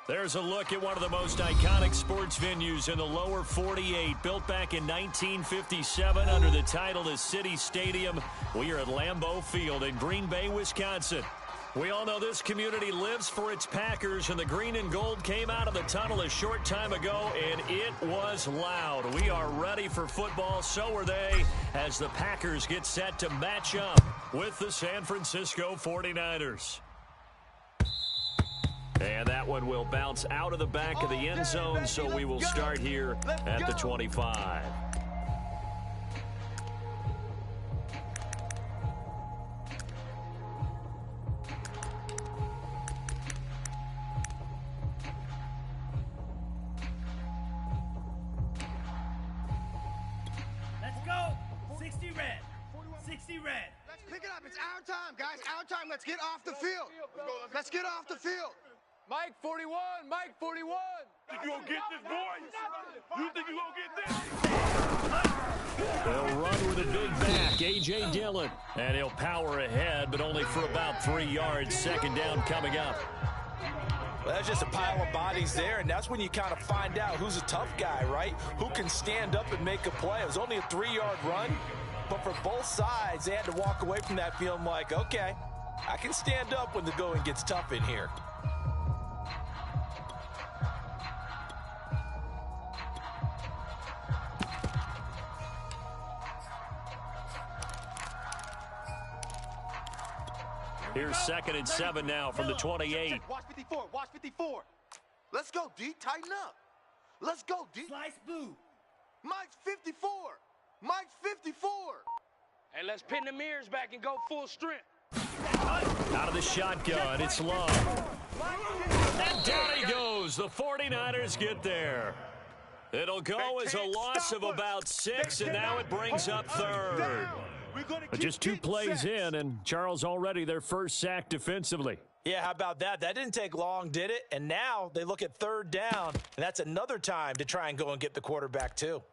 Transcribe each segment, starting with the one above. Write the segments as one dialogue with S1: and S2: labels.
S1: There's a look at one of the most iconic sports venues in the lower 48. Built back in 1957 under the title of City Stadium. We are at Lambeau Field in Green Bay, Wisconsin. We all know this community lives for its Packers, and the green and gold came out of the tunnel a short time ago, and it was loud. We are ready for football, so are they, as the Packers get set to match up with the San Francisco 49ers. And that one will bounce out of the back of the end zone, so we will start here at the 25.
S2: Let's go. 60 red. 60 red.
S3: Let's pick it up. It's our time, guys. Our time. Let's get off the field. Let's get off the field.
S4: Mike 41, Mike 41.
S5: Think you gonna get this, boy? You think you gonna get this?
S1: They'll run with a big back, A.J. Dillon. And he'll power ahead, but only for about 3 yards. Second down coming up.
S6: Well, that's just a pile of bodies there, and that's when you kind of find out who's a tough guy, right? Who can stand up and make a play. It was only a 3-yard run, but for both sides, they had to walk away from that feeling like, okay, I can stand up when the going gets tough in here.
S1: Here's 2nd and 7 now from the 28.
S3: Watch 54. Watch 54. Let's go, D. Tighten up. Let's go, D.
S2: Slice blue.
S3: Mike's 54. Mike's 54.
S4: Hey, let's pin the mirrors back and go full strength.
S1: Out of the shotgun, it's Love. And down he goes. The 49ers get there. It'll go as a loss of about 6, and now it brings up 3rd. But just 2 plays in, and Charles already their first sack defensively.
S6: Yeah, how about that? That didn't take long, did it? And now they look at 3rd down, and that's another time to try and go and get the quarterback too.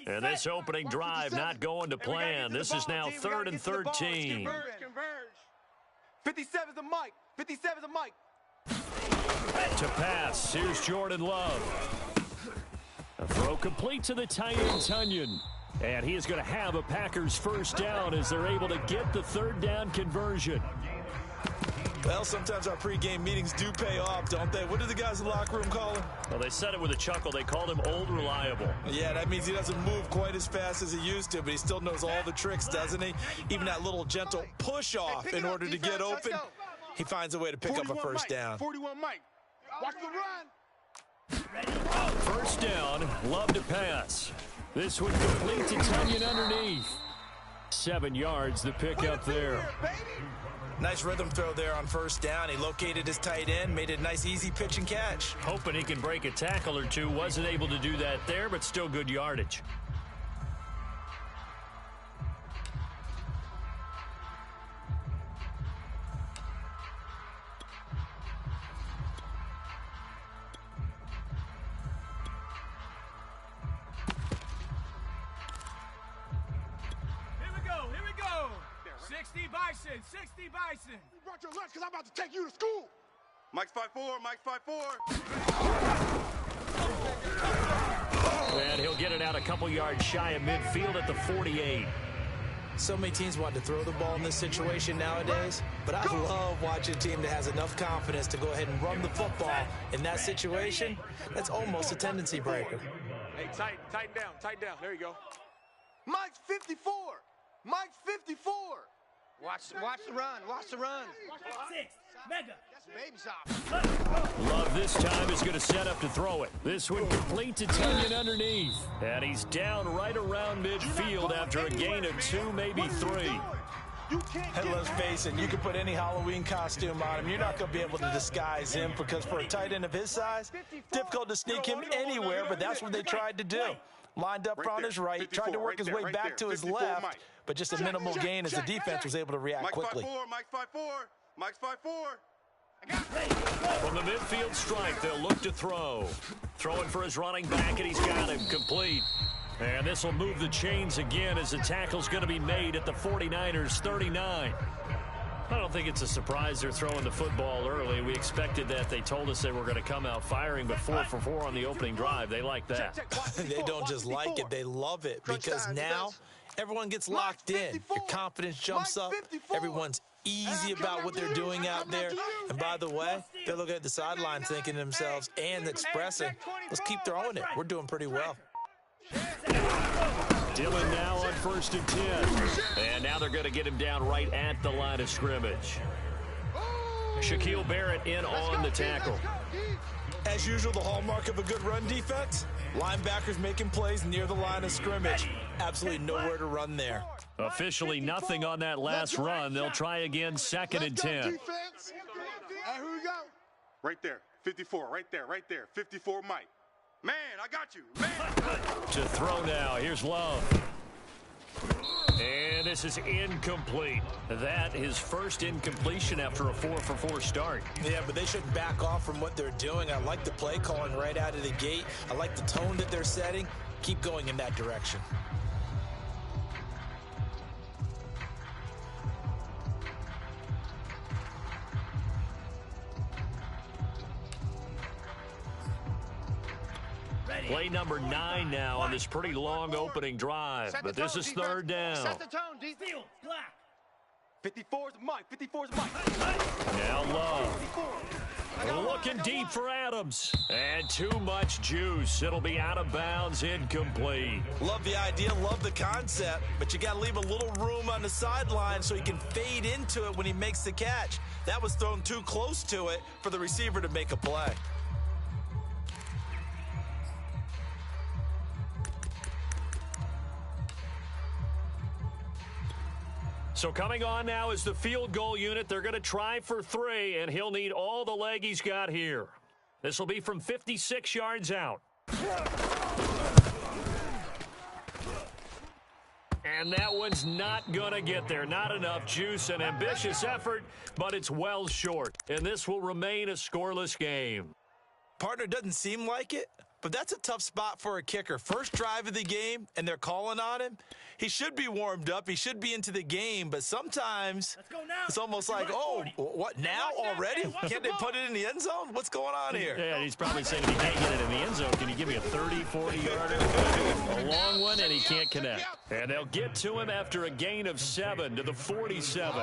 S1: And this opening drive not going to plan. This is now 3rd and 13.
S3: 57's a Mike. 57's a Mike.
S1: To pass, here's Jordan Love. A throw complete to the tight end, Tunyon. And he is going to have a Packers first down as they're able to get the 3rd down conversion.
S6: Well, sometimes our pregame meetings do pay off, don't they? What do the guys in the locker room call him?
S1: Well, they said it with a chuckle. They called him Old Reliable.
S6: Yeah, that means he doesn't move quite as fast as he used to, but he still knows all the tricks, doesn't he? Even that little gentle push-off in order to get open, he finds a way to pick up a first down.
S3: 41 Mike. Watch the run.
S1: First down, Love to pass. This one complete to Tunyon underneath. 7 yards, the pickup there.
S6: Nice rhythm throw there on first down. He located his tight end, made it a nice, easy pitch and catch.
S1: Hoping he can break a tackle or two. Wasn't able to do that there, but still good yardage.
S2: Here we go. 60 Bison. 60 Bison.
S3: You brought your lunch because I'm about to take you to school.
S5: Mike's 5'4", Mike's 5'4".
S1: And he'll get it out a couple yards shy of midfield at the 48.
S6: So many teams want to throw the ball in this situation nowadays, but I love watching a team that has enough confidence to go ahead and run the football. In that situation, that's almost a tendency breaker.
S4: Hey, tighten down. There you go.
S3: Mike's 54. Mike's 54.
S4: Watch the run. Watch the run.
S2: 6. Mega.
S3: That's baby shop.
S1: Love this time is going to set up to throw it. This one complete to Tunyon underneath. And he's down right around midfield after a gain of 2, maybe 3.
S6: And let's face it, you can put any Halloween costume on him. You're not going to be able to disguise him because for a tight end of his size, difficult to sneak him anywhere, but that's what they tried to do. Lined up on his right, tried to work his way back to his left, but just a minimal gain as the defense was able to react quickly.
S5: Mike's 5'4", Mike's 5'4".
S1: From the midfield strike, they'll look to throw. Throwing for his running back, and he's got him complete. And this will move the chains again as the tackle's going to be made at the 49ers 39. I don't think it's a surprise they're throwing the football early. We expected that. They told us they were going to come out firing, but 4 for 4 on the opening drive. They like that.
S6: They don't just like it, they love it, because now everyone gets locked in. Your confidence jumps up. Everyone's easy about what they're doing out there. And by the way, they're looking at the sideline thinking to themselves and expressing, let's keep throwing it. We're doing pretty well.
S1: Dillon now on 1st and 10. And now they're going to get him down right at the line of scrimmage. Shaquille Barrett in on the tackle.
S6: As usual, the hallmark of a good run defense, linebackers making plays near the line of scrimmage. Absolutely nowhere to run there.
S1: Officially nothing on that last run. They'll try again 2nd and 10.
S3: Hey, here we go.
S5: Right there. 54. Right there. Right there. 54 Mike. Man, I got you. Man.
S1: To throw now. Here's Love. And this is incomplete. That his first incompletion after a 4 for 4 start.
S6: Yeah, but they shouldn't back off from what they're doing. I like the play calling right out of the gate. I like the tone that they're setting. Keep going in that direction.
S1: Play number 9 now on this pretty long opening drive. But this is 3rd down.
S3: Set the tone, D.
S2: Field, black.
S3: 54's Mike. 54's Mike.
S1: Now Love. Looking deep for Adams. And too much juice. It'll be out of bounds, incomplete.
S6: Love the idea, love the concept, but you got to leave a little room on the sideline so he can fade into it when he makes the catch. That was thrown too close to it for the receiver to make a play.
S1: So coming on now is the field goal unit. They're going to try for 3, and he'll need all the leg he's got here. This will be from 56 yards out. And that one's not going to get there. Not enough juice. An ambitious effort, but it's well short. And this will remain a scoreless game.
S6: Partner, doesn't seem like it, but that's a tough spot for a kicker. First drive of the game, and they're calling on him. He should be warmed up. He should be into the game, but sometimes it's almost like, oh, what, now already? Can't they put it in the end zone? What's going on here?
S1: Yeah, he's probably saying if he can't get it in the end zone, can you give me a 30, 40-yarder? A long one, and he can't connect. And they'll get to him after a gain of 7 to the 47.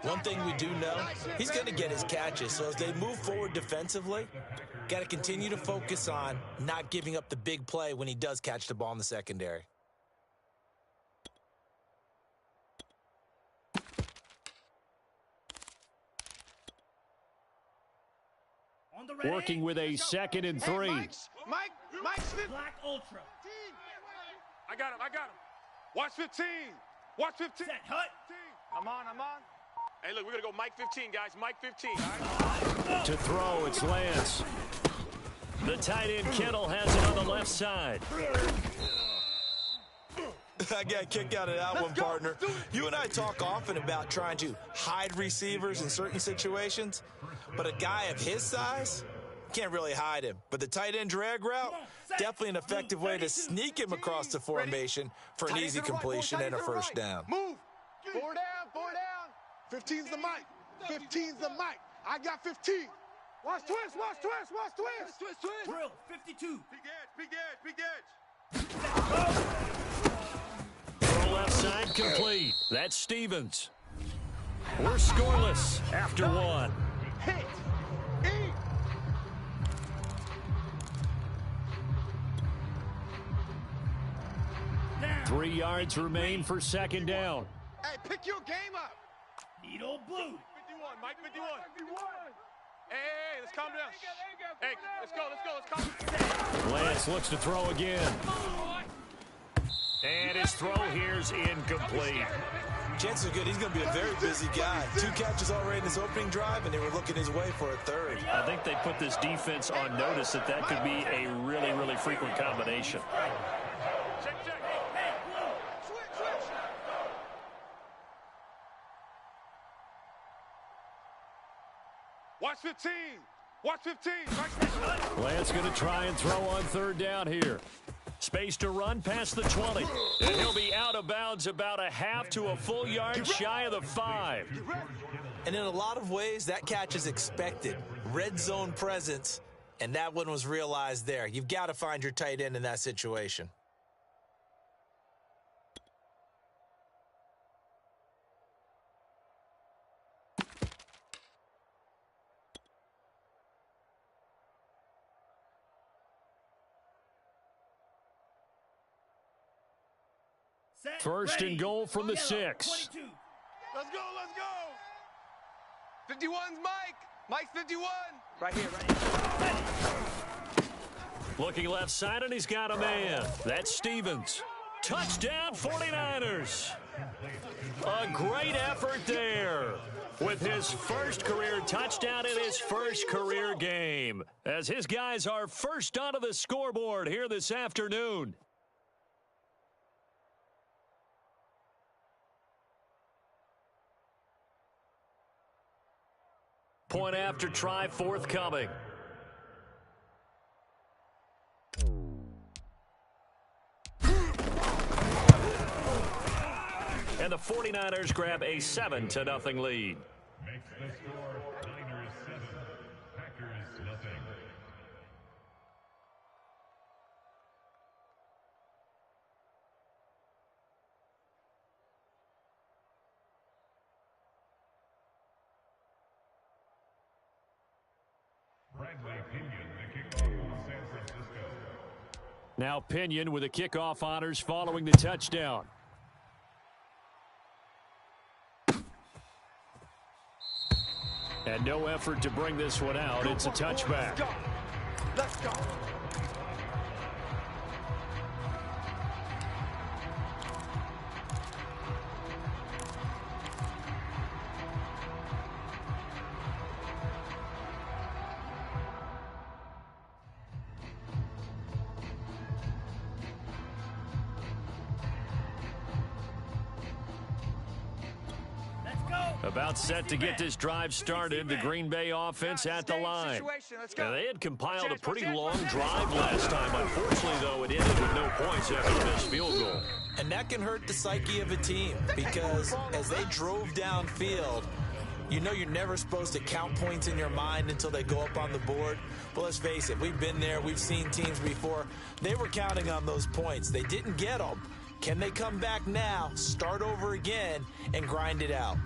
S6: One thing we do know, he's going to get his catches. So as they move forward defensively, got to continue to focus on not giving up the big play when he does catch the ball in the secondary.
S1: Working with a 2nd and 3.
S3: Mike's
S2: Black Ultra.
S5: I got him. Watch 15. Watch 15.
S2: Set, hut.
S3: I'm on.
S5: Hey, look, we're going to go Mike 15, guys. Mike 15. All right?
S1: To throw, it's Lance. The tight end Kittle has it on the left side.
S6: I got a kick out of that one, partner. You and I talk often about trying to hide receivers in certain situations, but a guy of his size can't really hide him. But the tight end drag route, definitely an effective way to sneak him across the formation for an easy completion and a first down.
S3: Move. 4 down. 15's the Mike. 15's the Mike. I got 15. Watch twist.
S2: Drill, 52.
S5: Big edge.
S1: Throw left side complete. That's Stevens. We're scoreless after 1.
S3: Hit. Eat.
S1: 3 yards remain for 2nd down.
S3: Hey, pick your game up.
S2: Needle blue.
S5: 51, Mike 51. Hey, let's calm down. Hey, let's go.
S1: Lance looks to throw again. And his throw here's incomplete.
S6: Chances are good he's going to be a very busy guy. 2 catches already in his opening drive, and they were looking his way for a 3rd.
S1: I think they put this defense on notice that could be a really, really frequent combination.
S5: Check.
S3: Switch.
S5: Watch 15. Watch 15.
S1: Lance going to try and throw on 3rd down here. Space to run past the 20. And he'll be out of bounds about a half to a full yard shy of the 5.
S6: And in a lot of ways, that catch is expected. Red zone presence, and that one was realized there. You've got to find your tight end in that situation.
S1: First and goal from the 6.
S5: Let's go, let's go. 51's Mike. Mike's 51.
S4: Right here, right here.
S1: Looking left side, and he's got a man. That's Stevens. Touchdown, 49ers. A great effort there with his first career touchdown in his first career game, as his guys are first onto the scoreboard here this afternoon. Point after try forthcoming. And the 49ers grab a 7-0 lead.
S7: Makes the score Niners 7, Packers nothing. Bradley Pinion, the kickoff for San Francisco.
S1: Now Pinion with the kickoff honors following the touchdown. And no effort to bring this one out. It's a touchback.
S5: Let's go.
S1: About set to get this drive started, the Green Bay offense at the line. Now, they had compiled a pretty long drive last time. Unfortunately, though, it ended with no points after a missed field goal.
S6: And that can hurt the psyche of a team because as they drove downfield, you know you're never supposed to count points in your mind until they go up on the board. But let's face it, we've been there. We've seen teams before. They were counting on those points. They didn't get them. Can they come back now, start over again, and grind it out?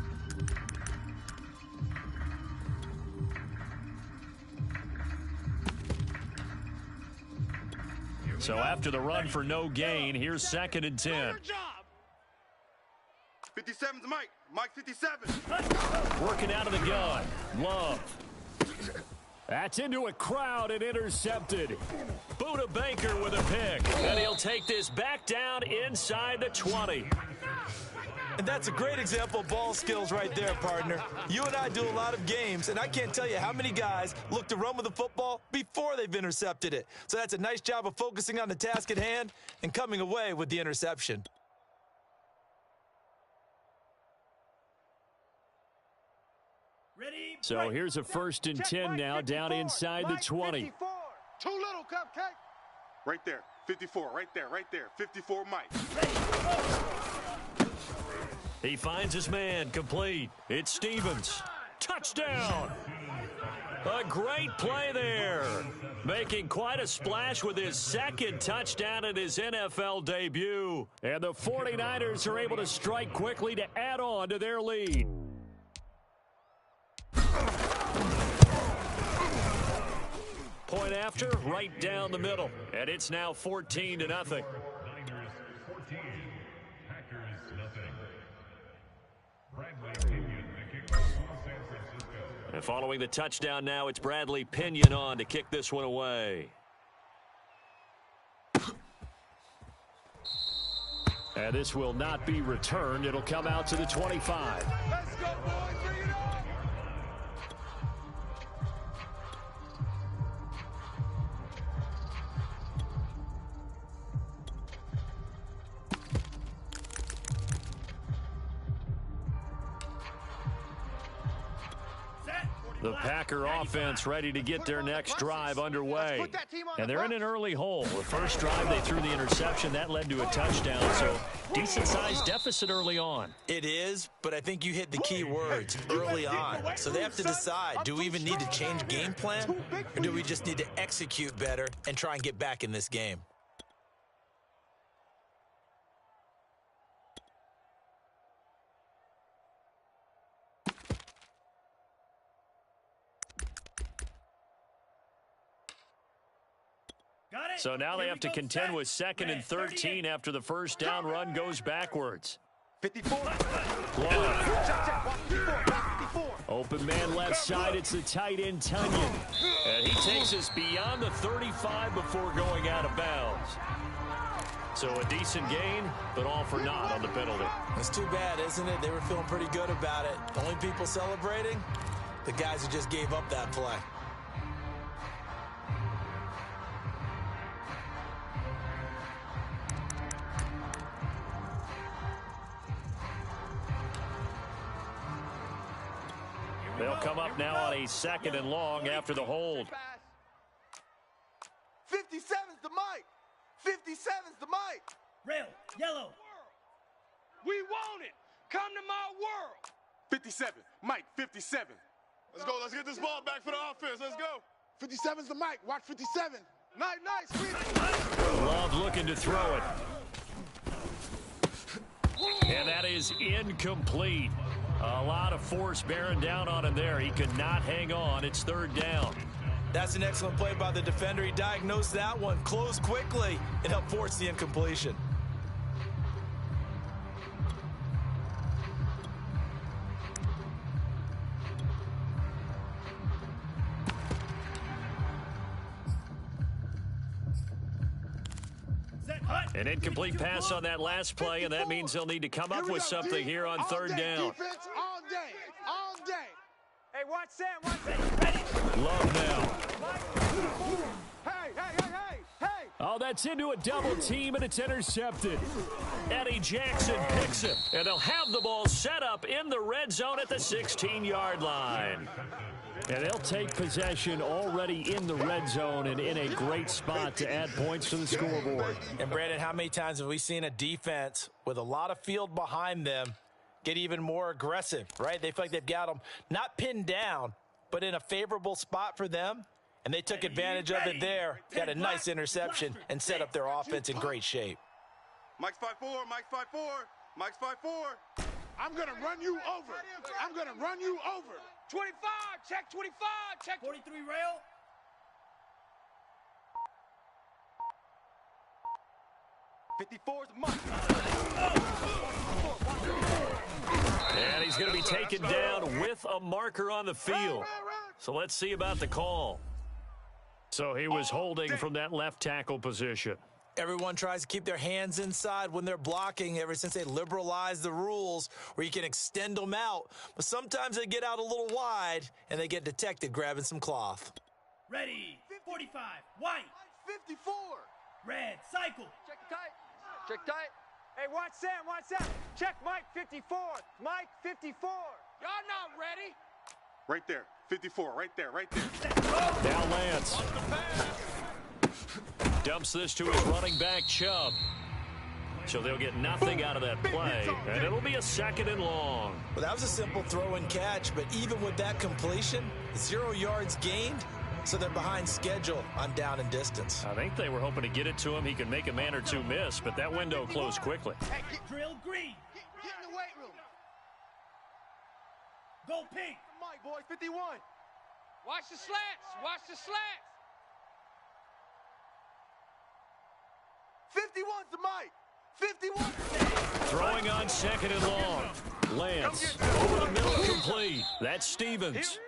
S1: So after the run for no gain, here's 2nd and 10.
S5: 57's Mike. Mike 57.
S1: Working out of the gun. Love. That's into a crowd and intercepted. Buda Baker with a pick. And he'll take this back down inside the 20.
S6: And that's a great example of ball skills right there, partner. You and I do a lot of games, and I can't tell you how many guys look to run with the football before they've intercepted it. So that's a nice job of focusing on the task at hand and coming away with the interception.
S1: So here's a 1st and 10 now, down inside the 20.
S3: 54. Too little, Cupcake.
S5: Right there. 54. Right there. Right there. 54 Mike.
S1: He finds his man, complete. It's Stevens. Touchdown! A great play there. Making quite a splash with his 2nd touchdown in his NFL debut. And the 49ers are able to strike quickly to add on to their lead. Point after, right down the middle. And it's now 14-0.
S7: Niners 14, Packers nothing. Bradley Pinion, the kickoff for San Francisco.
S1: And following the touchdown now, it's Bradley Pinion on to kick this one away. And this will not be returned. It'll come out to the 25.
S5: Let's go, boys. Bring it on.
S1: The Packer offense ready to get their next drive underway. And they're in an early hole. The first drive, they threw the interception. That led to a touchdown, so decent-sized deficit early on.
S6: It is, but I think you hit the key words, early on. So they have to decide, do we even need to change game plan, or do we just need to execute better and try and get back in this game?
S1: So now they have to contend with 2nd and 13 after the first down run goes backwards.
S3: 54.
S1: Open man left side. It's the tight end, Tunyon. And he takes us beyond the 35 before going out of bounds. So a decent gain, but all for naught on the penalty.
S6: It's too bad, isn't it? They were feeling pretty good about it. The only people celebrating, the guys who just gave up that play.
S1: They'll come up now on a 2nd and long after the hold.
S3: 57's the mic. 57's the mic.
S2: Rail, yellow.
S4: We want it. Come to my world.
S5: 57. Mike, 57. Let's go. Let's get this ball back for the offense. Let's go.
S3: 57's the mic. Watch 57. Nice.
S1: Love looking to throw it. And that is incomplete. A lot of force bearing down on him there. He could not hang on. It's 3rd down.
S6: That's an excellent play by the defender. He diagnosed that one, closed quickly, and helped force the incompletion.
S1: An incomplete pass on that last play, and that means they'll need to come up with something here on 3rd down.
S3: Defense all day.
S2: Hey, watch Sam. Ready.
S1: Love now.
S3: Hey.
S1: Oh, that's into a double team, and it's intercepted. Eddie Jackson picks it, and they'll have the ball set up in the red zone at the 16-yard line. And they'll take possession already in the red zone and in a great spot to add points to the scoreboard.
S6: And, Brandon, how many times have we seen a defense with a lot of field behind them get even more aggressive, right? They feel like they've got them not pinned down, but in a favorable spot for them, and they took advantage of it there, got a nice interception, and set up their offense in great shape.
S5: Mike's 5'4", Mike's 5'4", Mike's 5'4".
S3: I'm going to run you over.
S4: 25, check 25, check
S2: 43 rail.
S1: And he's going to be taken down with a marker on the field. So let's see about the call. So he was holding from that left tackle position.
S6: Everyone tries to keep their hands inside when they're blocking ever since they liberalized the rules where you can extend them out. But sometimes they get out a little wide and they get detected grabbing some cloth.
S2: Ready. 45. White.
S3: 54.
S2: Red. Cycle.
S4: Check tight.
S2: Hey, watch Sam. Check Mike 54. Mike 54.
S4: Y'all not ready.
S5: Right there. 54. Right there.
S1: Now Lance dumps this to his running back, Chubb. So they'll get nothing out of that play, and it'll be a 2nd and long.
S6: Well, that was a simple throw and catch, but even with that completion, 0 yards gained, so they're behind schedule on down and distance.
S1: I think they were hoping to get it to him. He could make a man or two miss, but that window closed quickly.
S2: Hey, drill green.
S3: Get in the weight room.
S2: Go pink.
S3: Mike, boys, 51.
S4: Watch the slats.
S3: 51's the mic. 51.
S1: Throwing on 2nd and long. Lance over the middle, complete. That's Stevens.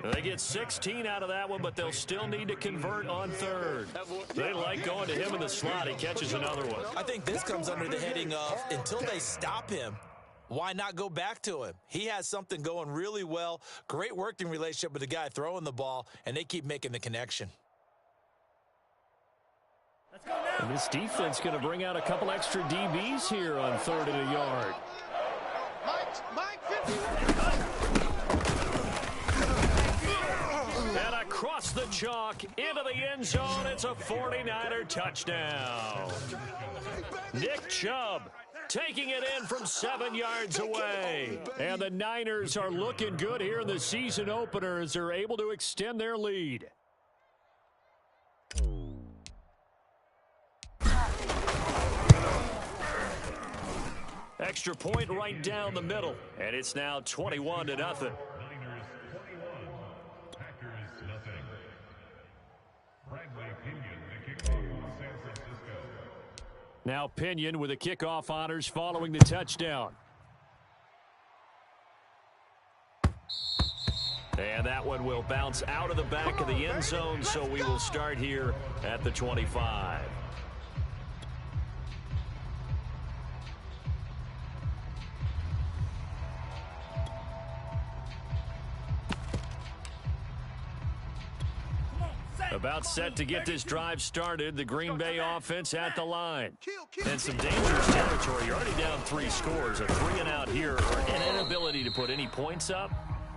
S1: They get 16 out of that one, but they'll still need to convert on 3rd. They like going to him in the slot. He catches another one.
S6: I think this comes under the heading of until they stop him, why not go back to him? He has something going really well. Great working relationship with the guy throwing the ball, and they keep making the connection.
S2: Let's go now.
S1: And this defense going to bring out a couple extra DBs here on 3rd and a yard.
S3: Mike 51.
S1: chalk into the end zone. It's a 49er touchdown. Nick Chubb taking it in from 7 yards away. And the Niners are looking good here in the season opener as they're able to extend their lead. Extra point right down the middle, and it's now 21-0.
S7: Niners 21, Packers nothing. Bradley Pinion, the kickoff on San Francisco.
S1: Now Pinion with the kickoff honors following the touchdown. And that one will bounce out of the back of the end zone, so we will start here at the 25. About set to get this drive started. The Green Bay offense at the line. And some dangerous territory. You're already down 3 scores. A 3-and-out here, or an inability to put any points up.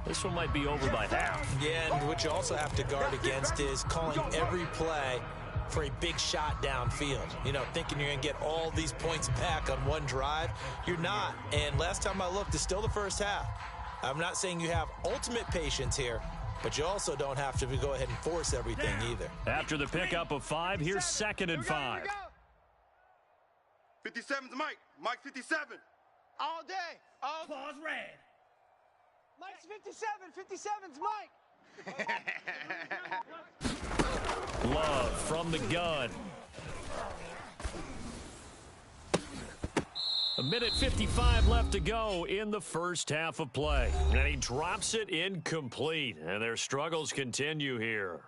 S1: This one might be over by half.
S6: Yeah, and what you also have to guard against is calling every play for a big shot downfield. You know, thinking you're going to get all these points back on one drive. You're not. And last time I looked, it's still the first half. I'm not saying you have ultimate patience here, but you also don't have to go ahead and force everything either.
S1: After the pickup of 5, here's 2nd and 5.
S3: 57's Mike. Mike 57.
S2: All day. All Claws red. Mike's 57. 57's Mike.
S1: Love from the gun. 1:55 left to go in the first half of play. And he drops it incomplete. And their struggles continue here.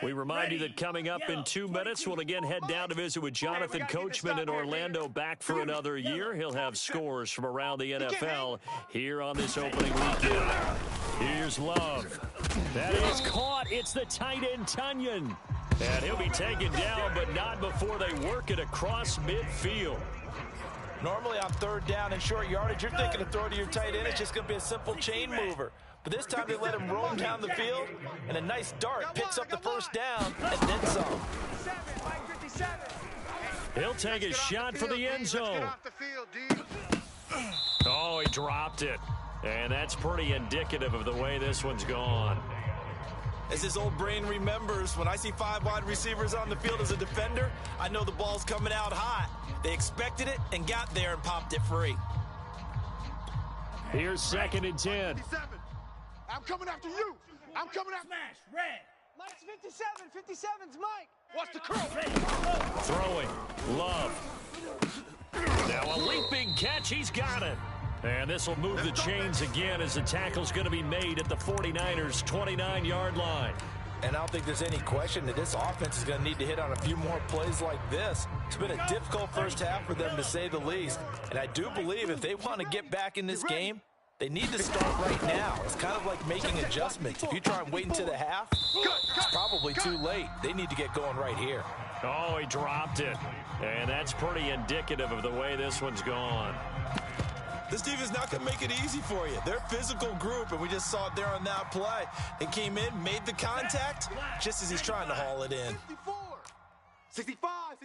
S1: We remind you that coming up in 2 minutes, we'll again head down to visit with Jonathan Coachman in Orlando, back for another year. He'll have scores from around the NFL here on this opening weekend. Here's Love. That is caught. It's the tight end, Tunyon. And he'll be taken down, but not before they work it across midfield.
S6: Normally on 3rd down and short yardage, you're thinking of throw to your tight end. It's just going to be a simple chain mover. But this time they let him roam down the field, and a nice dart picks up the first down and then some.
S1: He'll take a shot for the end zone. Oh, he dropped it. And that's pretty indicative of the way this one's gone.
S6: As his old brain remembers, when I see 5 wide receivers on the field as a defender, I know the ball's coming out hot. They expected it and got there and popped it free.
S1: Here's 2nd and 10.
S3: I'm coming after you. I'm coming after.
S2: Smash red. Mike's 57. 57's Mike.
S3: Watch the curl.
S1: Throwing. Love. Now a leaping catch. He's got it. And this will move the chains again as the tackle's going to be made at the 49ers' 29-yard line.
S6: And I don't think there's any question that this offense is going to need to hit on a few more plays like this. It's been a difficult first half for them, to say the least. And I do believe if they want to get back in this game, they need to start right now. It's kind of like making adjustments. If you try and wait until the half, it's probably too late. They need to get going right here.
S1: Oh, he dropped it. And that's pretty indicative of the way this one's gone.
S6: This defense is not going to make it easy for you. They're a physical group, and we just saw it there on that play. They came in, made the contact, just as he's trying to haul it in.
S3: 65.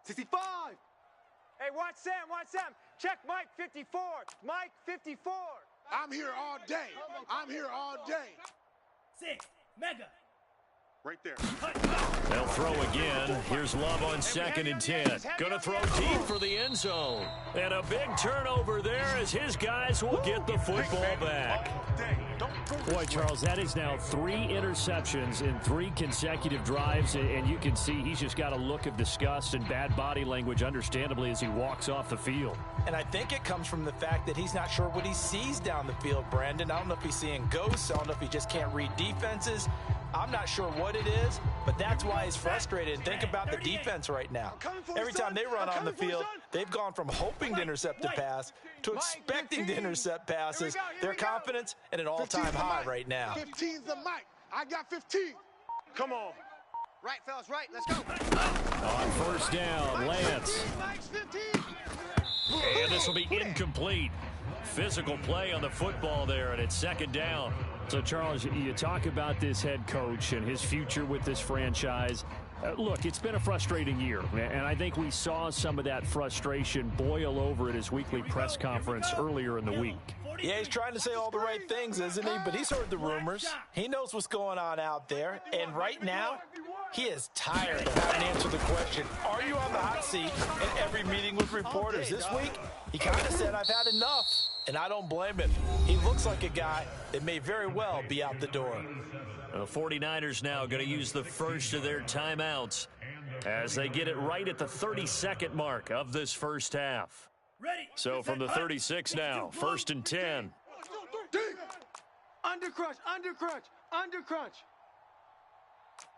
S3: 65.
S2: Hey, watch Sam. Check Mike 54. Mike 54.
S3: I'm here all day.
S2: 6. Mega.
S3: Right there.
S1: They'll throw again. Here's Love on 2nd and 10. Gonna throw deep for the end zone. And a big turnover there as his guys will get the football back. Boy, Charles, that is now 3 interceptions in 3 consecutive drives, and you can see he's just got a look of disgust and bad body language, understandably, as he walks off the field.
S6: And I think it comes from the fact that he's not sure what he sees down the field, Brandon. I don't know if he's seeing ghosts. I don't know if he just can't read defenses. I'm not sure what it is, but that's why he's frustrated. And think about the defense right now. Every time they run on the field, they've gone from hoping to intercept a pass to expecting to intercept passes. Their confidence at an all-time high right now.
S3: 15's the mic. I got 15.
S5: Come on.
S2: Right, fellas, right. Let's go.
S1: On first down, Lance.
S3: Mike's 15.
S1: And this will be incomplete. Physical play on the football there, and it's second down.
S8: So, Charles, you talk about this head coach and his future with this franchise. Look, it's been a frustrating year, and I think we saw some of that frustration boil over at his weekly press conference earlier in the week.
S6: Yeah, he's trying to say all the right things, isn't he? But he's heard the rumors. He knows what's going on out there. And right now, he is tired of having to answer the question, are you on the hot seat in every meeting with reporters? This week, he kind of said, I've had enough. And I don't blame him. He looks like a guy that may very well be out the door.
S1: The 49ers now going to use the first of their timeouts as they get it right at the 32nd mark of this first half. So from the 36 now, first and 10.
S2: Under crunch, under crunch, under crunch.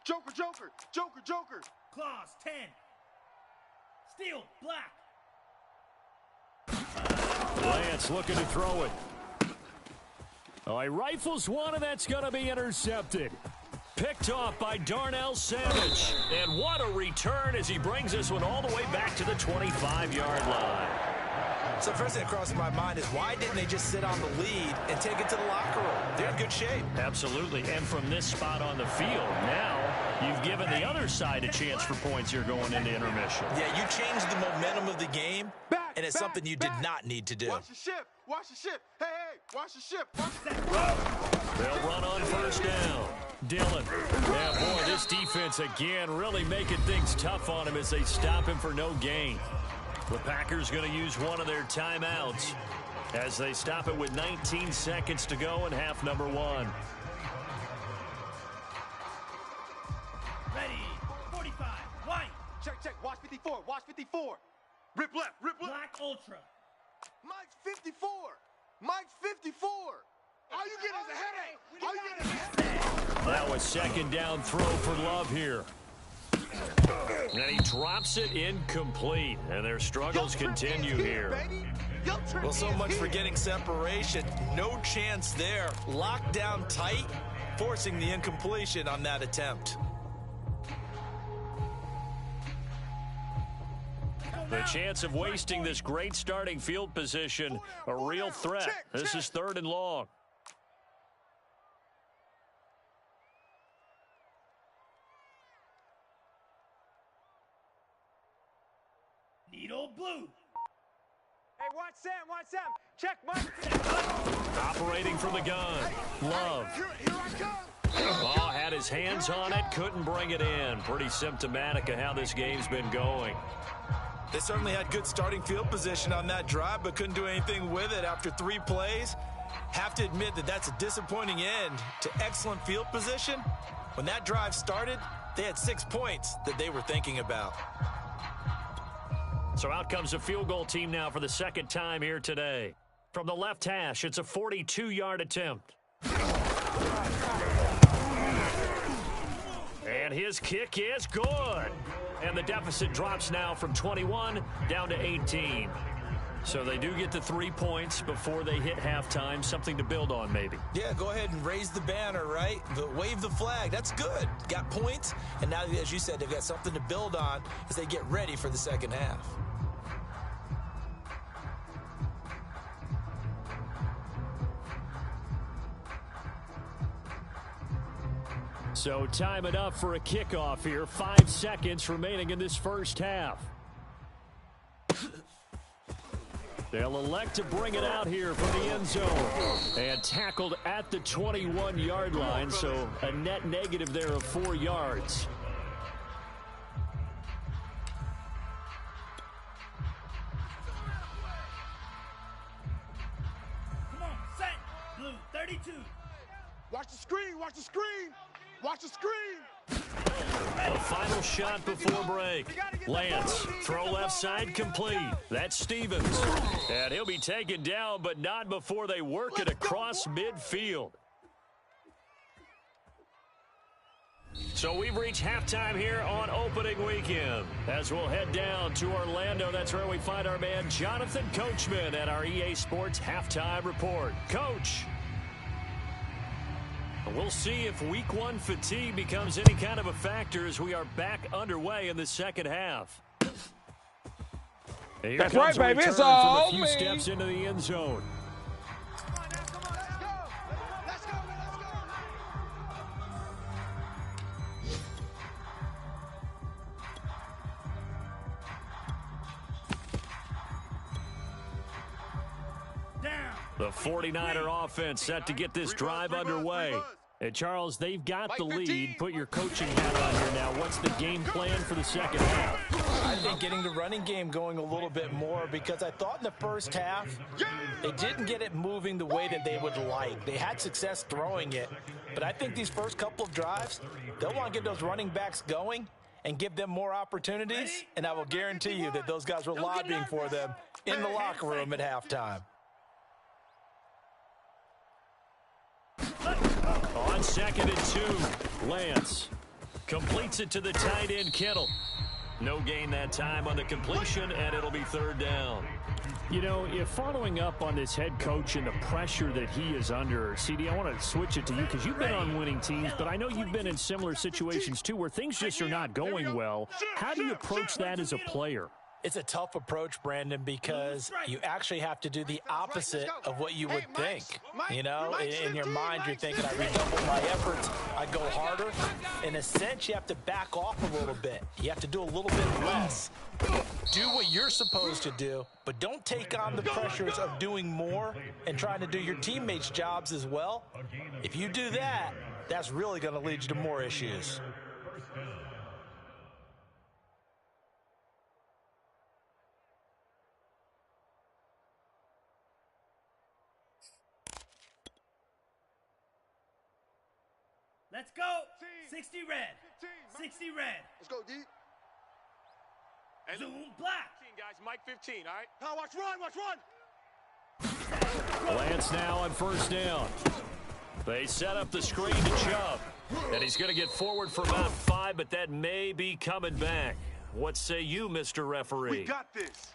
S2: Joker, joker, joker, joker.
S9: Claws, 10. Steel, black.
S1: Lance looking to throw it. Oh, he rifles one, and that's going to be intercepted. Picked off by Darnell Savage. And what a return as he brings this one all the way back to the 25-yard line.
S6: So the first thing that crosses my mind is why didn't they just sit on the lead and take it to the locker room? They're in good shape.
S1: Absolutely. And from this spot on the field, now you've given the other side a chance for points here going into intermission.
S6: Yeah, you changed the momentum of the game, and it's something you did not need to do.
S3: Watch the ship. Watch the ship. Hey, hey, watch the ship. Watch the
S1: They'll run on first down. Dillon. Yeah, boy, this defense again really making things tough on him as they stop him for no gain. The Packers going to use one of their timeouts as they stop it with 19 seconds to go in half number one.
S9: Ready. 45. White.
S2: Check, check. Watch 54. Watch 54.
S3: Rip left, rip left.
S9: Black Ultra.
S3: Mike's 54. Mike's 54. All you get is a headache. All you get is a headache.
S1: Now a second down throw for Love here. And he drops it incomplete. And their struggles continue here.
S6: Well, so much for getting separation. No chance there. Locked down tight, forcing the incompletion on that attempt.
S1: The chance of wasting this great starting field position, a real threat. This is third and long.
S9: Needle blue.
S2: Hey, watch Sam, watch Sam. Check Mike.
S1: Operating from the gun. Love.
S3: Here I come.
S1: Oh, had his hands on it, couldn't bring it in. Pretty symptomatic of how this game's been going.
S6: They certainly had good starting field position on that drive, but couldn't do anything with it after 3 plays. Have to admit that that's a disappointing end to excellent field position. When that drive started, they had 6 points that they were thinking about.
S1: So out comes a field goal team now for the second time here today. From the left hash, it's a 42-yard attempt. And his kick is good. And the deficit drops now from 21 down to 18. So they do get the 3 points before they hit halftime. Something to build on, maybe.
S6: Yeah, go ahead and raise the banner, right? Wave the flag. That's good. Got points. And now, as you said, they've got something to build on as they get ready for the second half.
S1: So time enough for a kickoff here. 5 seconds remaining in this first half. They'll elect to bring it out here from the end zone. And tackled at the 21-yard line, so a net negative there of 4 yards.
S9: Come on, set. Blue, 32.
S3: Watch the screen, watch the screen. Watch the screen.
S1: A final shot before break. Lance, throw left side complete. That's Stevens. And he'll be taken down, but not before they work it across midfield. So we've reached halftime here on opening weekend. As we'll head down to Orlando, that's where we find our man Jonathan Coachman at our EA Sports Halftime Report. Coach, we'll see if week one fatigue becomes any kind of a factor as we are back underway in the second half. Here
S3: That's
S1: comes
S3: right,
S1: a
S3: baby. It's
S1: return
S3: all
S1: from a few
S3: me.
S1: steps into the end zone. The 49er offense set to get this drive underway. And Charles, they've got the lead. Put your coaching hat on here now. What's the game plan for the second half?
S6: I think getting the running game going a little bit more, because I thought in the first half they didn't get it moving the way that they would like. They had success throwing it, but I think these first couple of drives, they'll want to get those running backs going and give them more opportunities, and I will guarantee you that those guys were lobbying for them in the locker room at halftime.
S1: On 2nd and 2, Lance completes it to the tight end, Kittle. No gain that time on the completion, and it'll be 3rd down.
S8: You know, if following up on this head coach and the pressure that he is under, CD, I want to switch it to you because you've been on winning teams, but I know you've been in similar situations too where things just are not going well. How do you approach that as a player?
S6: It's a tough approach, Brandon, because you actually have to do the opposite of what you would think. You know, in your mind, you're thinking, I redouble my efforts, I go harder. In a sense, you have to back off a little bit. You have to do a little bit less. Do what you're supposed to do, but don't take on the pressures of doing more and trying to do your teammates' jobs as well. If you do that, that's really going to lead you to more issues.
S9: Let's go. 60 red. 60 red.
S3: Let's go, D.
S5: And
S9: Zoom black.
S5: 15, guys. Mike 15, all right?
S3: Now watch run, watch run.
S1: Lance now on 1st down. They set up the screen to Chubb. And he's going to get forward for about 5, but that may be coming back. What say you, Mr. Referee?
S2: We got this.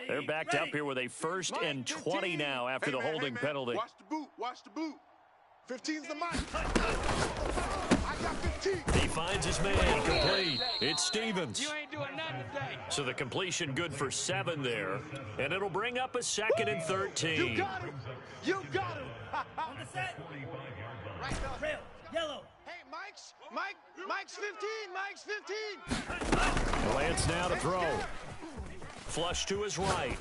S1: They're backed up here with a 1st and 20 now after the holding penalty.
S2: Watch the boot, watch the boot.
S3: 15's the mic. I got 15.
S1: He finds his man complete. It's Stevens.
S4: You ain't doing nothing today.
S1: So the completion good for 7 there. And it'll bring up a 2nd and 13.
S2: You got him. You got him.
S9: On the set.
S3: Right up.
S9: Trail. Yellow.
S3: Hey, Mike's 15. Mike's 15.
S1: Lance now to throw. Flush to his right.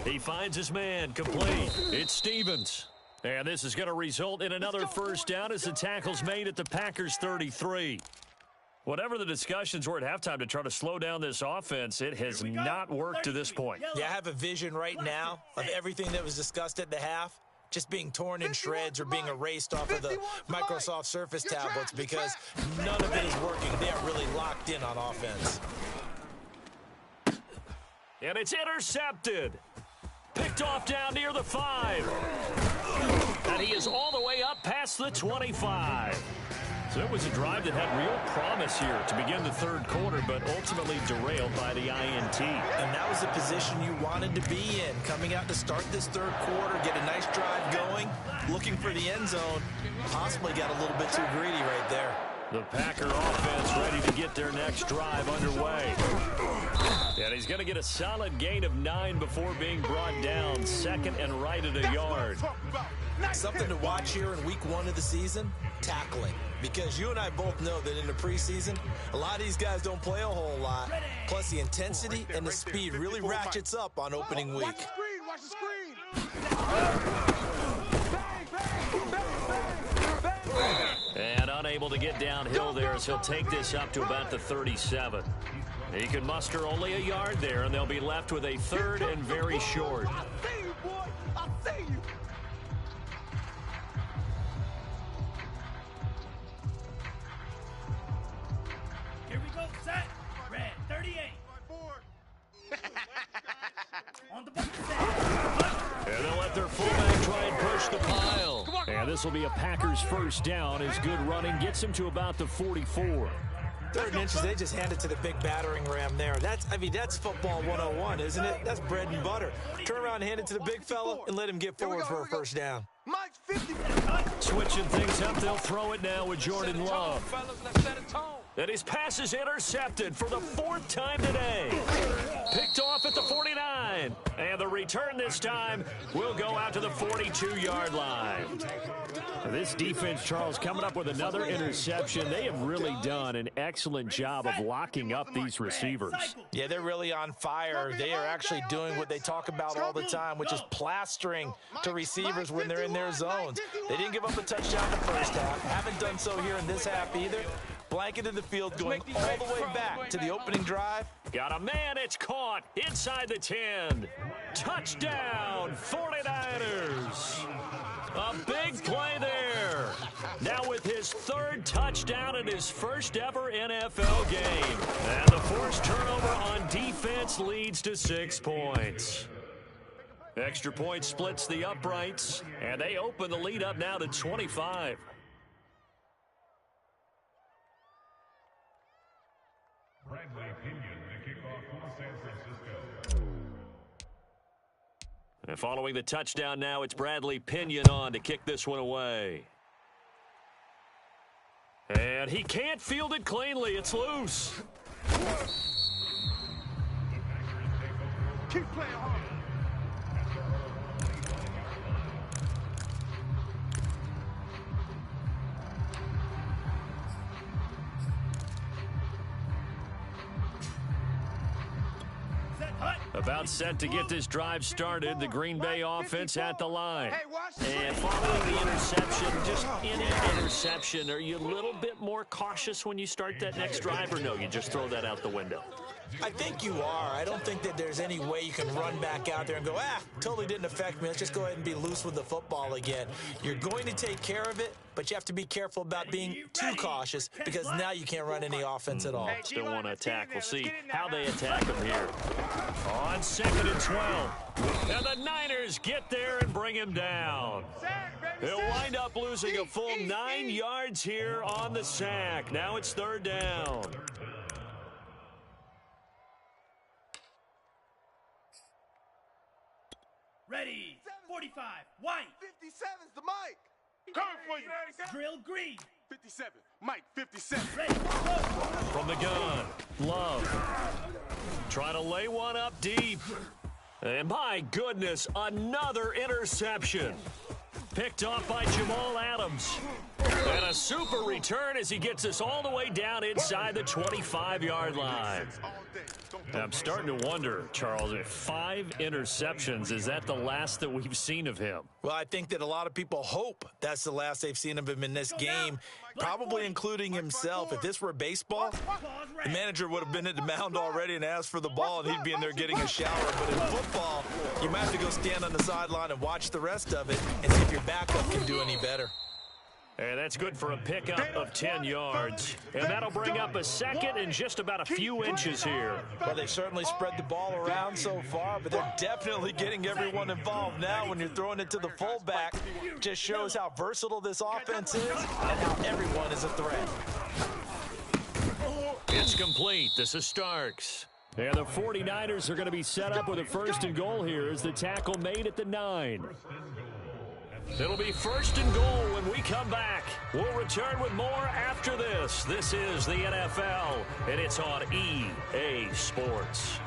S1: He finds his man complete. It's Stevens. And this is going to result in another 1st down as the tackle's made at the Packers 33. Whatever the discussions were at halftime to try to slow down this offense, it has not worked to this point.
S6: Yeah, I have a vision right now of everything that was discussed at the half just being torn in shreds or being erased off of the Microsoft Surface tablets because none of it is working. They are really locked in on offense.
S1: And it's intercepted. Picked off down near the 5. And he is all the way up past the 25. So it was a drive that had real promise here to begin the 3rd quarter, but ultimately derailed by the INT.
S6: And that was the position you wanted to be in, coming out to start this 3rd quarter, get a nice drive going, looking for the end zone, possibly got a little bit too greedy right there.
S1: The Packer offense ready to get their next drive underway. And he's going to get a solid gain of 9 before being brought down, 2nd and right at a yard.
S6: Something to watch here in week 1 of the season, tackling. Because you and I both know that in the preseason, a lot of these guys don't play a whole lot. Plus the intensity and the speed really ratchets up on opening week.
S3: Watch the screen, watch the screen.
S1: And unable to get downhill there as he'll take this up to about the 37. He can muster only a yard there, and they'll be left with a 3rd and very short.
S2: I see you, boy. I see you.
S9: Here we go. Set. Red. 38. On the button set.
S8: this will be a Packers first down as good running gets him to about the 44.
S6: 3rd and inches, they just hand it to the big battering ram there. That's football 101, isn't it? That's bread and butter. Turn around, hand it to the big fella, and let him get forward for a first down.
S2: Mike's 50.
S1: Switching things up, they'll throw it now with Jordan Love.
S4: Let's set a tone.
S1: And his pass is intercepted for the 4th time today. Picked off at the 49. And the return this time will go out to the 42-yard line.
S8: This defense, Charles, coming up with another interception. They have really done an excellent job of locking up these receivers.
S6: Yeah, they're really on fire. They are actually doing what they talk about all the time, which is plastering to receivers when they're in their zones. They didn't give up a touchdown in the first half. Haven't done so here in this half either. Blanketed the field, going all the way back to the opening drive.
S1: Got a man, it's caught inside the 10. Touchdown, 49ers. A big play there. Now with his 3rd touchdown in his first ever NFL game. And the forced turnover on defense leads to 6 points. Extra point splits the uprights, and they open the lead up now to 25.
S7: Bradley Pinion, the kickoff for San Francisco.
S1: And following the touchdown now, it's Bradley Pinion on to kick this one away. And he can't field it cleanly. It's loose.
S2: Keep playing hard.
S1: About set to get this drive started, the Green Bay offense at the line. And following the interception, just any interception, are you a little bit more cautious when you start that next drive, or no, you just throw that out the window?
S6: I think you are. I don't think that there's any way you can run back out there and go, totally didn't affect me. Let's just go ahead and be loose with the football again. You're going to take care of it, but you have to be careful about being too cautious because now you can't run any offense at all.
S1: Still want to attack. We'll see how they attack him here. On 2nd and 12. And the Niners get there and bring him down. He'll wind up losing a full 9 yards here on the sack. Now it's 3rd down.
S9: Ready. 45. White.
S2: 57's the Mike.
S3: Coming for you.
S9: Drill green.
S3: 57. Mike, 57.
S9: Ready. Go.
S1: From the gun, Love. Trying to lay one up deep. And my goodness, another interception. Picked off by Jamal Adams. And a super return as he gets us all the way down inside the 25-yard line. I'm starting to wonder, Charles, if 5 interceptions, is that the last that we've seen of him?
S6: Well, I think that a lot of people hope that's the last they've seen of him in this game, probably including himself. If this were baseball, the manager would have been at the mound already and asked for the ball, and he'd be in there getting a shower. But in football, you might have to go stand on the sideline and watch the rest of it and see if your backup can do any better.
S1: And that's good for a pickup of 10 yards. And that'll bring up a second and just about a few inches here.
S6: Well, they certainly spread the ball around so far, but they're definitely getting everyone involved now when you're throwing it to the fullback. Just shows how versatile this offense is and how everyone is a threat.
S1: It's complete. This is Starks.
S8: And the 49ers are going to be set up with a 1st and goal here as the tackle made at the 9.
S1: It'll be 1st and goal when we come back. We'll return with more after this. This is the NFL, and it's on EA Sports.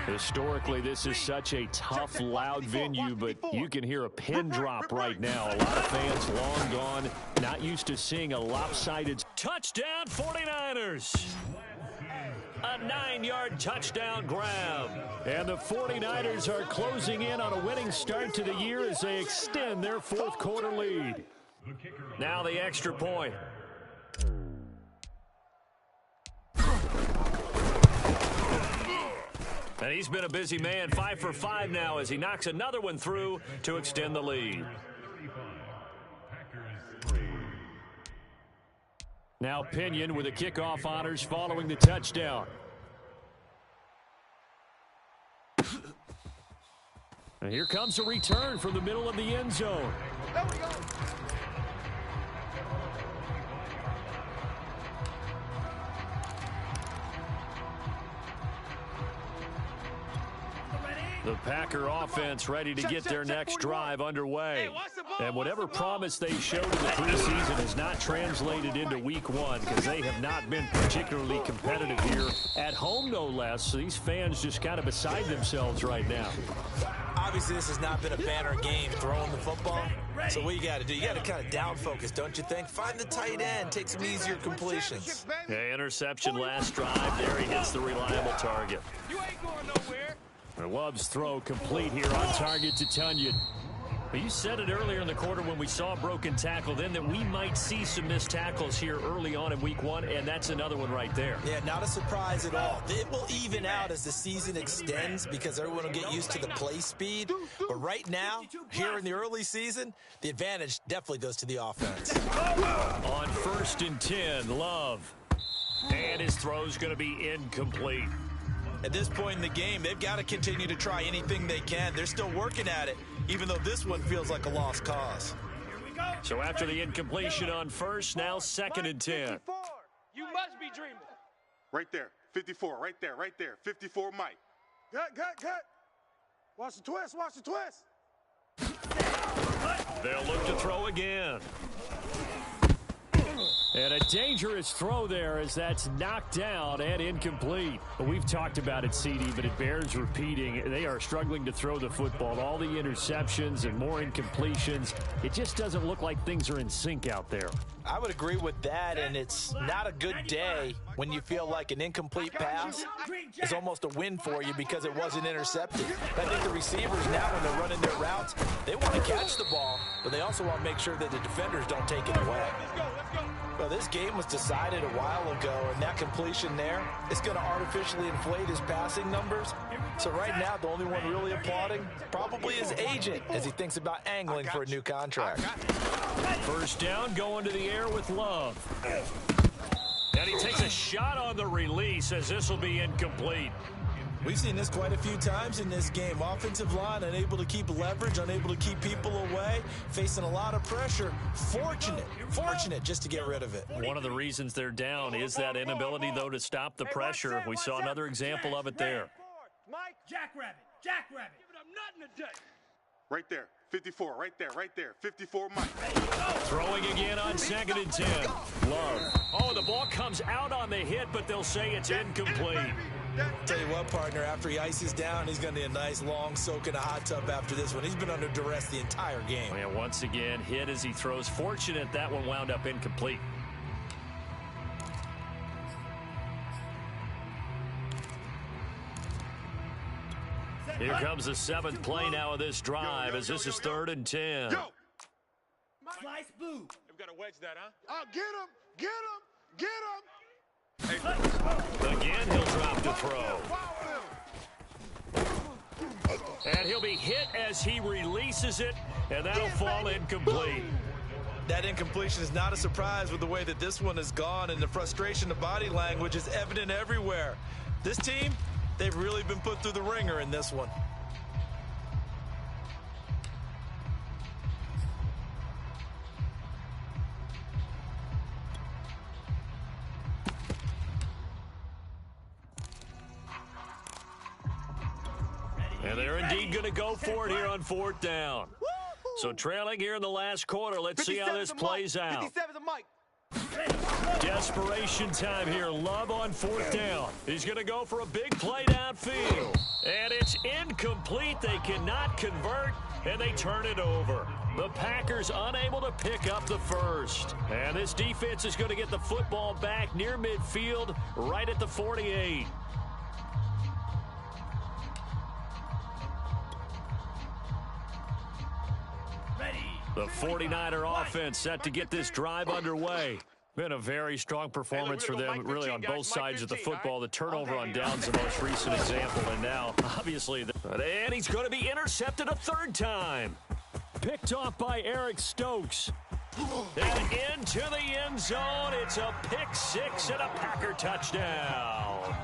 S8: Historically, this is such a tough, loud venue, but you can hear a pin drop right now. A lot of fans long gone, not used to seeing a lopsided.
S1: Touchdown, 49ers. A 9-yard touchdown grab.
S8: And the 49ers are closing in on a winning start to the year as they extend their 4th quarter lead.
S1: Now the extra point. And he's been a busy man, 5 for 5 now as he knocks another one through to extend the lead.
S8: Now Pinion with the kickoff honors following the touchdown. And here comes a return from the middle of the end zone.
S2: There we go.
S8: The Packer offense ready to get their next drive underway. And whatever promise they showed in the preseason has not translated into week one because they have not been particularly competitive here at home, no less. So these fans just kind of beside themselves right now.
S6: Obviously, this has not been a banner game throwing the football. So what you got to do, you got to kind of down focus, don't you think? Find the tight end, take some easier completions.
S8: Yeah, interception last drive. There he hits the reliable target.
S4: You ain't going nowhere.
S8: Love's throw complete here on target to Tunyon. But you said it earlier in the quarter when we saw a broken tackle then that we might see some missed tackles here early on in week one, and that's another one right there.
S6: Yeah, not a surprise at all. It will even out as the season extends because everyone will get used to the play speed. But right now, here in the early season, the advantage definitely goes to the offense.
S8: On 1st and 10, Love. And his throw's going to be incomplete.
S6: At this point in the game, they've got to continue to try anything they can. They're still working at it, even though this one feels like a lost cause.
S8: So after the incompletion on 1st, now 2nd and 10.
S4: You must be dreaming.
S3: Right there. 54. Right there. Right there. 54, Mike. Gut. Watch the twist. Watch the twist.
S8: They'll look to throw again. And a dangerous throw there as that's knocked down and incomplete. But we've talked about it, CD, but it bears repeating. They are struggling to throw the football. All the interceptions and more incompletions. It just doesn't look like things are in sync out there.
S6: I would agree with that, and it's not a good day when you feel like an incomplete pass is almost a win for you because it wasn't intercepted. I think the receivers now, when they're running their routes, they want to catch the ball, but they also want to make sure that the defenders don't take it away. Well, this game was decided a while ago, and that completion there is going to artificially inflate his passing numbers. So right now, the only one really applauding probably his agent as he thinks about angling for a new contract.
S8: 1st down, going to the air with Love. And he takes a shot on the release as this will be incomplete.
S6: We've seen this quite a few times in this game. Offensive line unable to keep leverage, unable to keep people away, facing a lot of pressure. Fortunate just to get rid of it.
S8: One of the reasons they're down is that inability, though, to stop the pressure. We saw another example of it there.
S9: Mike, Jackrabbit.
S4: Giving up nothing today.
S3: Right there. 54. Right there. 54, Mike.
S8: Throwing again on 2nd and 10. Love. Oh, the ball comes out on the hit, but they'll say it's incomplete.
S6: Tell you what, partner, after he ices down, he's going to need a nice long soak in a hot tub after this one. He's been under duress the entire game.
S8: And once again, hit as he throws. Fortunate that one wound up incomplete. Here comes the 7th play now of this drive as this is 3rd and 10.
S9: Slice blue.
S5: We've got to wedge that, huh?
S3: Oh, get him.
S8: Again, he'll drop the throw. And he'll be hit as he releases it, and that'll fall incomplete.
S6: That incompletion is not a surprise with the way that this one has gone, and the frustration of body language is evident everywhere. This team, they've really been put through the ringer in this one.
S8: And they're indeed going to go for it here on 4th down. So trailing here in the last quarter, let's see how this plays out.
S2: 57's a Mike.
S8: Desperation time here. Love on 4th down. He's going to go for a big play downfield. And it's incomplete. They cannot convert, and they turn it over. The Packers unable to pick up the first. And this defense is going to get the football back near midfield, right at the 48. The 49er offense set to get this drive underway. Been a very strong performance for them, really on both sides of the football. The turnover on downs the most recent example, and now, obviously, and he's going to be intercepted a 3rd time. Picked off by Eric Stokes. And into the end zone. It's a pick 6 and a Packer touchdown.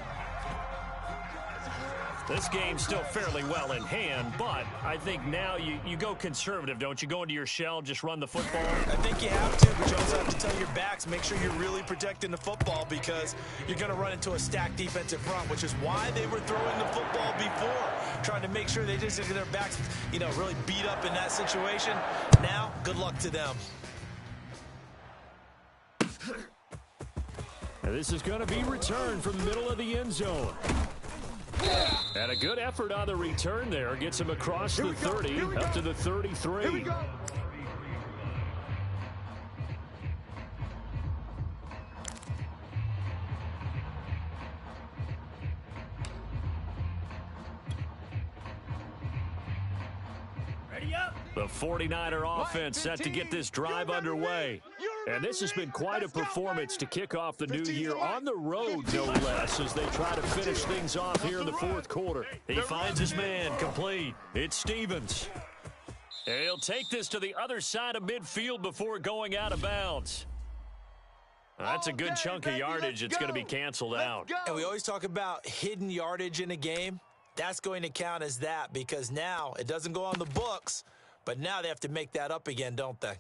S8: This game's still fairly well in hand, but I think now you go conservative, don't you? Go into your shell, just run the football.
S6: I think you have to, but you also have to tell your backs, make sure you're really protecting the football because you're going to run into a stacked defensive front, which is why they were throwing the football before, trying to make sure they just get their backs, really beat up in that situation. Now, good luck to them.
S8: And this is going to be returned from the middle of the end zone. And a good effort on the return there. Gets him across the 30 up to the 33.
S2: Here we go.
S9: Ready up.
S8: The 49er offense set to get this drive underway. And this has been quite a performance to kick off the new year on the road, no less, as they try to finish things off here in the fourth quarter.
S1: He finds his man complete. It's Stevens. He'll take this to the other side of midfield before going out of bounds. That's a good chunk of yardage. It's going to be canceled out.
S6: And we always talk about hidden yardage in a game. That's going to count as that because now it doesn't go on the books, but now they have to make that up again, don't they?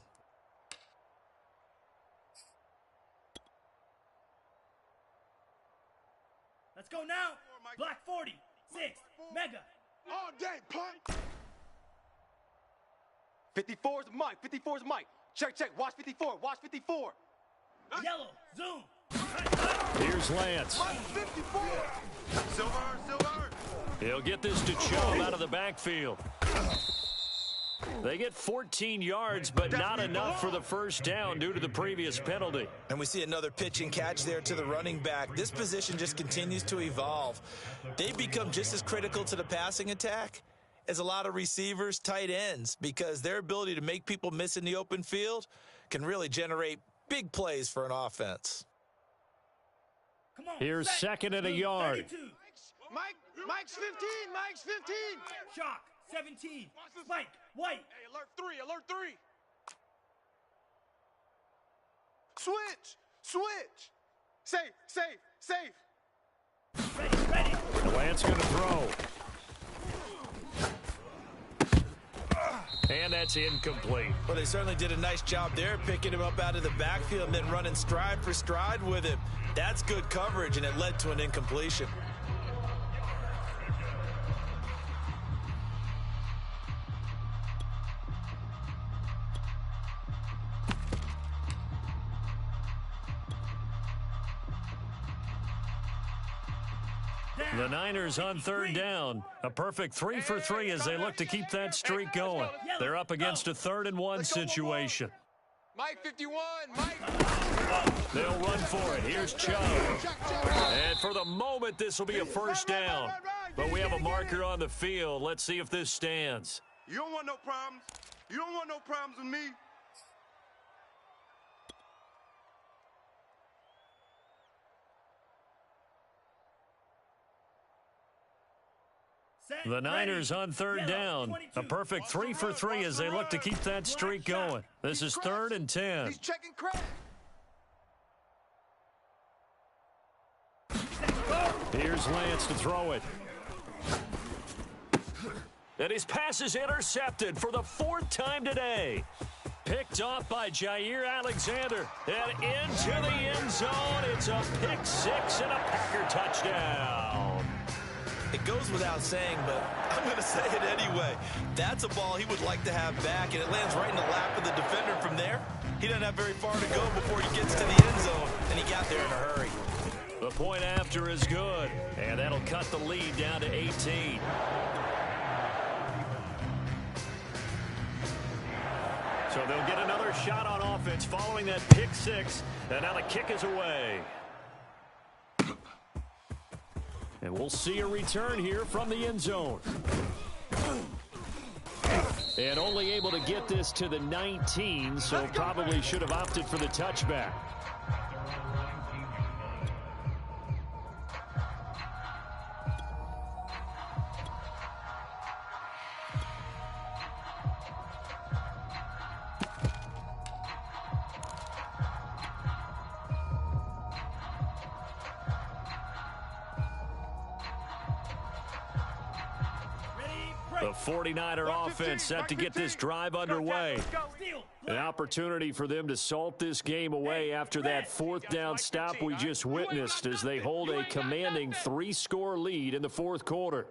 S9: Let's go now. Black 40. 6. Mega.
S3: All day, punt.
S2: 54 is Mike. 54 is Mike. Check, check. Watch 54. Watch 54.
S9: Yellow. Zoom.
S8: Here's Lance.
S3: Mike 54. Silver.
S1: He'll get this to Chubb out of the backfield. They get 14 yards, but not enough for the first down due to the previous penalty.
S6: And we see another pitch and catch there to the running back. This position just continues to evolve. They become just as critical to the passing attack as a lot of receivers, tight ends, because their ability to make people miss in the open field can really generate big plays for an offense.
S9: Come on.
S8: Here's
S9: set.
S8: second and a
S9: Blue,
S8: yard.
S9: 32.
S3: Mike's 15. Mike's 15.
S9: Shock. 17. Spike. White.
S3: Hey, alert 3. Switch. Safe.
S9: Ready.
S8: Lance going to throw. And that's incomplete.
S6: Well, they certainly did a nice job there, picking him up out of the backfield and then running stride for stride with him. That's good coverage, and it led to an incompletion.
S1: The Niners on third down. A perfect 3 for 3 as they look to keep that streak going. They're up against a 3rd and 1 situation.
S3: Mike 51. Mike.
S1: They'll run for it. Here's Chubb. And for the moment, this will be a first down. But we have a marker on the field. Let's see if this stands.
S3: You don't want no problems. You don't want no problems with me.
S1: The Niners on third down. A perfect 3 for 3 as they look to keep that streak going. This is 3rd and 10.
S3: He's checking crack.
S8: Here's Lance to throw it.
S1: And his pass is intercepted for the 4th time today. Picked off by Jair Alexander. And into the end zone. It's a pick 6 and a Packer touchdown.
S6: It goes without saying, but I'm going to say it anyway. That's a ball he would like to have back, and it lands right in the lap of the defender from there. He doesn't have very far to go before he gets to the end zone, and he got there in a hurry.
S1: The point after is good, and that'll cut the lead down to 18. So they'll get another shot on offense following that pick 6, and now the kick is away. And we'll see a return here from the end zone. And only able to get this to the 19, so probably should have opted for the touchback. The 49er offense set to get this drive underway. An opportunity for them to salt this game away after that fourth down stop we just witnessed as they hold a commanding 3-score lead in the fourth quarter.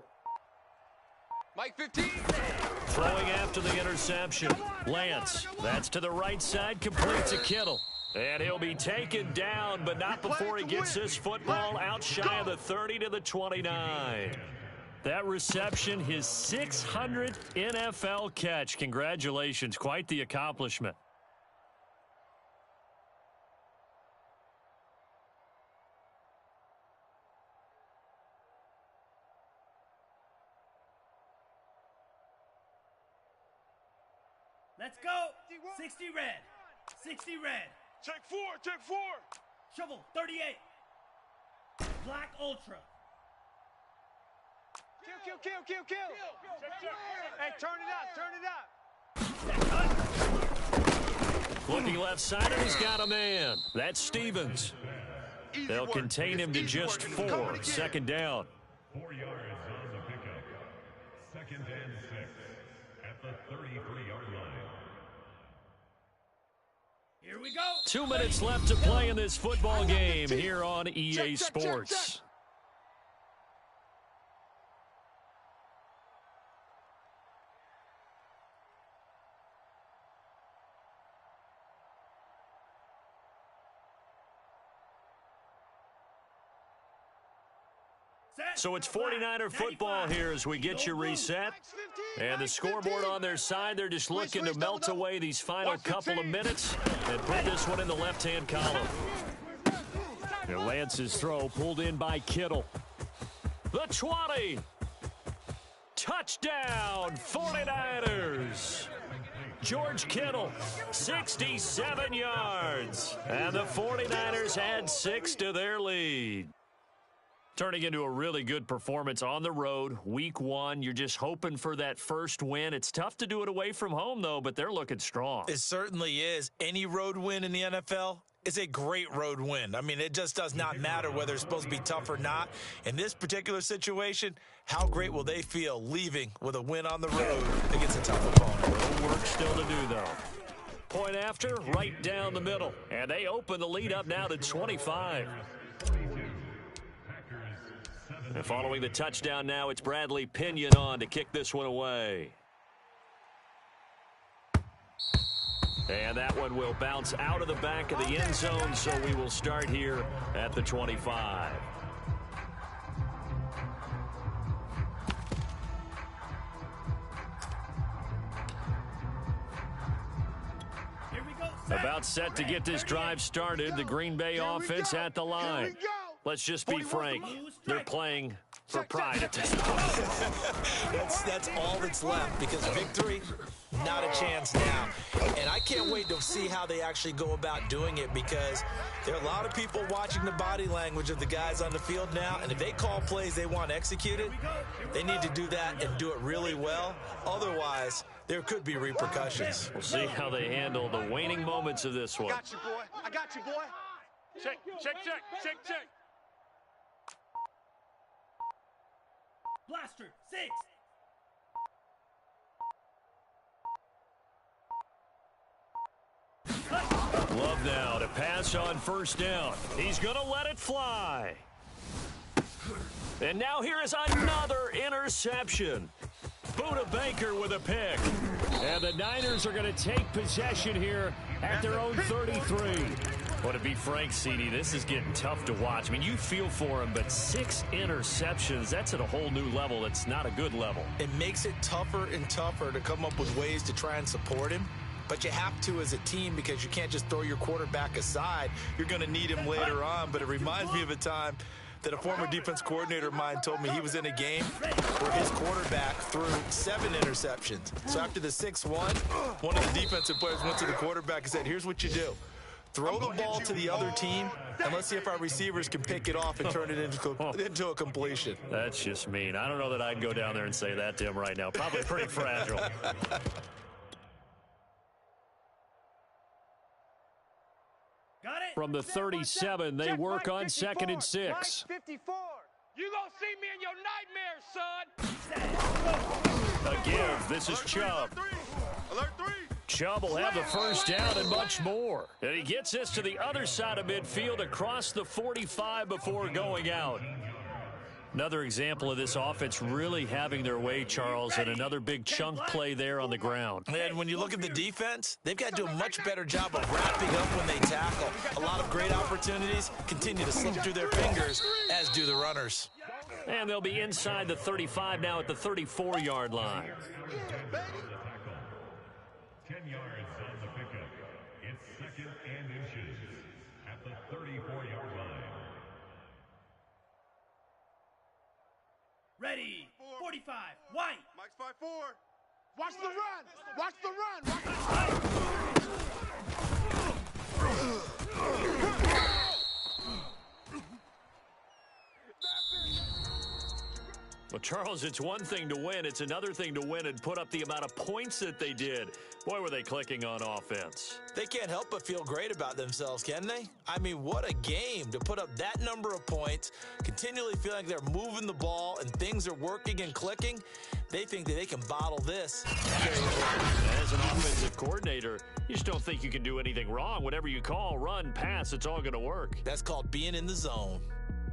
S5: Mike 15.
S1: Throwing after the interception. Lance, that's to the right side, completes to Kittle. And he'll be taken down, but not before he gets this football out shy of the 30 to the 29. That reception, his 600th NFL catch. Congratulations, quite the accomplishment.
S9: Let's go. 60 red. 60 red.
S3: Check 4, check 4.
S9: Shovel 38. Black Ultra.
S2: Kill. Hey, turn it up.
S1: Looking left side, and he's got a man. That's Stevens. They'll contain him to just 4. Second down.
S7: 4 yards on the pickup. 2nd and 6 at the 33-yard line.
S9: Here we go.
S1: 2 minutes left to play in this football game here on EA Sports. So it's 49er football here as we get you reset. And the scoreboard on their side, they're just looking to melt away these final couple of minutes and put this one in the left-hand column. And Lance's throw pulled in by Kittle. The 20. Touchdown, 49ers. George Kittle, 67 yards. And the 49ers add 6 to their lead. Turning into a really good performance on the road, week 1. You're just hoping for that first win. It's tough to do it away from home, though, but they're looking strong.
S6: It certainly is. Any road win in the NFL is a great road win. I mean, it just does not matter whether it's supposed to be tough or not. In this particular situation, how great will they feel leaving with a win on the road against a tough opponent?
S1: A little work still to do, though. Point after, right down the middle. And they open the lead up now to 25. And following the touchdown now, it's Bradley Pinion on to kick this one away. And that one will bounce out of the back of the end zone, so we will start here at the 25.
S9: Here we go.
S1: About set to get this drive started, the Green Bay offense at the line. Let's just be frank. They're playing for pride at this point.
S6: That's all that's left because victory, not a chance now. And I can't wait to see how they actually go about doing it because there are a lot of people watching the body language of the guys on the field now. And if they call plays they want executed, they need to do that and do it really well. Otherwise, there could be repercussions.
S1: We'll see how they handle the waning moments of this one.
S2: I got you, boy.
S5: Check.
S9: Blaster 6.
S1: Love now to pass on first down. He's going to let it fly. And now here is another interception. Buda Baker with a pick. And the Niners are going to take possession here at their own 33. Well, to be frank, CD, this is getting tough to watch. I mean, you feel for him, but 6 interceptions, that's at a whole new level. It's not a good level.
S6: It makes it tougher and tougher to come up with ways to try and support him. But you have to as a team because you can't just throw your quarterback aside. You're going to need him later on. But it reminds me of a time that a former defense coordinator of mine told me he was in a game where his quarterback threw 7 interceptions. So after the 6-1, one of the defensive players went to the quarterback and said, here's what you do. Throw the ball to the other team, and let's see if our receivers can pick it off and turn it into a completion.
S1: That's just mean. I don't know that I'd go down there and say that to him right now. Probably pretty fragile. From the 37, they work on 2nd and 6.
S2: 54.
S4: You gonna see me in your nightmares, son.
S1: A give. This is Chubb.
S3: Alert 3.
S1: Chubb will have the first down and much more. And he gets this to the other side of midfield across the 45 before going out. Another example of this offense really having their way, Charles, and another big chunk play there on the ground.
S6: And when you look at the defense, they've got to do a much better job of wrapping up when they tackle. A lot of great opportunities continue to slip through their fingers, as do the runners.
S1: And they'll be inside the 35 now at the 34-yard line.
S7: 10 yards on the pickup. It's 2nd and inches at the 34-yard line.
S9: Ready. 45. White.
S3: Mike's 5-4. Watch the run. Watch the run. Watch the run.
S1: Well, Charles, it's one thing to win. It's another thing to win and put up the amount of points that they did. Boy, were they clicking on offense.
S6: They can't help but feel great about themselves, can they? I mean, what a game to put up that number of points, continually feeling like they're moving the ball and things are working and clicking. They think that they can bottle this.
S1: As an offensive coordinator, you just don't think you can do anything wrong. Whatever you call, run, pass, it's all going to work.
S6: That's called being in the zone.